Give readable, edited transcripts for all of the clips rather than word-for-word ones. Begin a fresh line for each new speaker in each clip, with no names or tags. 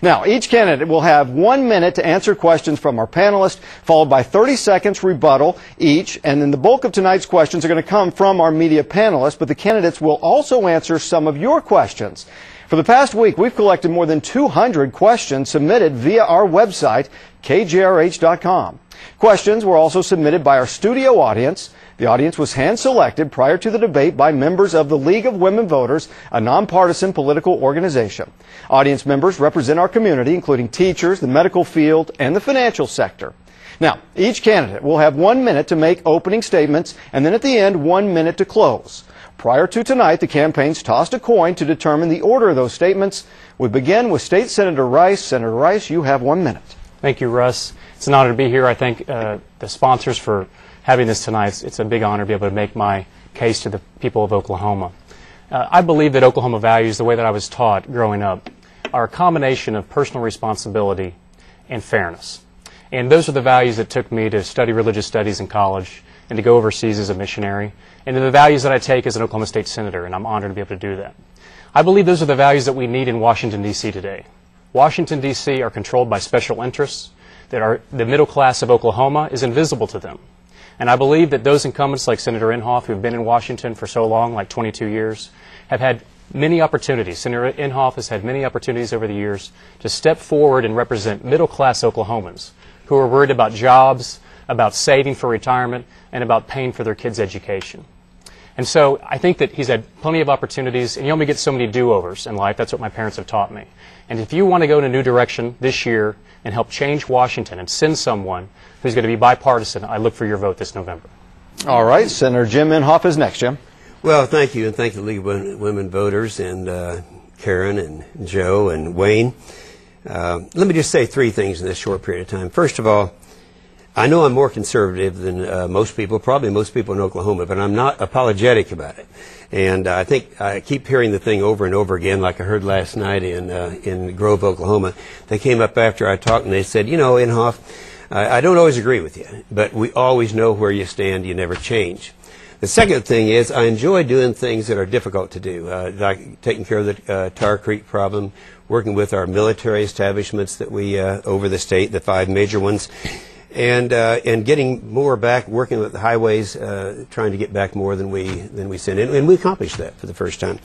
Now, each candidate will have 1 minute to answer questions from our panelists, followed by 30 seconds rebuttal each, and then the bulk of tonight's questions are going to come from our media panelists, but the candidates will also answer some of your questions. For the past week, we've collected more than 200 questions submitted via our website, kjrh.com. Questions were also submitted by our studio audience. The audience was hand-selected prior to the debate by members of the League of Women Voters, a nonpartisan political organization. Audience members represent our community, including teachers, the medical field, and the financial sector. Now, each candidate will have 1 minute to make opening statements, and then at the end, 1 minute to close. Prior to tonight, the campaigns tossed a coin to determine the order of those statements. We begin with State Senator Rice. Senator Rice, you have 1 minute.
Thank you, Russ. It's an honor to be here. I thank the sponsors for having this tonight. It's a big honor to be able to make my case to the people of Oklahoma. I believe that Oklahoma values, the way that I was taught growing up, are a combination of personal responsibility and fairness. And those are the values that took me to study religious studies in college and to go overseas as a missionary, and the values that I take as an Oklahoma State Senator, and I'm honored to be able to do that. I believe those are the values that we need in Washington, D.C. today. Washington, D.C. are controlled by special interests that the middle class of Oklahoma is invisible to them. And I believe that those incumbents like Senator Inhofe, who have been in Washington for so long, like 22 years, have had many opportunities. Senator Inhofe has had many opportunities over the years to step forward and represent middle-class Oklahomans who are worried about jobs, about saving for retirement, and about paying for their kids' education. And so I think that he's had plenty of opportunities, and you only get so many do-overs in life. That's what my parents have taught me. And if you want to go in a new direction this year and help change Washington and send someone who's going to be bipartisan, I look for your vote this November.
All right, Senator Jim Inhofe is next. Jim.
Well, thank you, and thank the League of Women Voters and Karen and Joe and Wayne. Let me just say three things in this short period of time. First of all, I know I'm more conservative than most people, probably most people in Oklahoma, but I'm not apologetic about it. And I think I keep hearing the thing over and over again, like I heard last night in Grove, Oklahoma. They came up after I talked and they said, you know, Inhofe, I don't always agree with you, but we always know where you stand. You never change. The second thing is I enjoy doing things that are difficult to do, like taking care of the Tar Creek problem, working with our military establishments that we over the state, the 5 major ones, and getting more back, working with the highways, trying to get back more than we send in, and we accomplished that for the first time.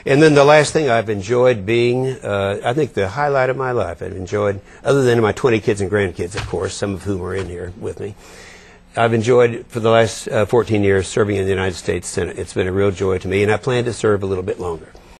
And then the last thing I've enjoyed being, I think the highlight of my life I've enjoyed, other than my 20 kids and grandkids, of course, some of whom are in here with me, I've enjoyed for the last 14 years serving in the United States Senate. It's been a real joy to me, and I plan to serve a little bit longer.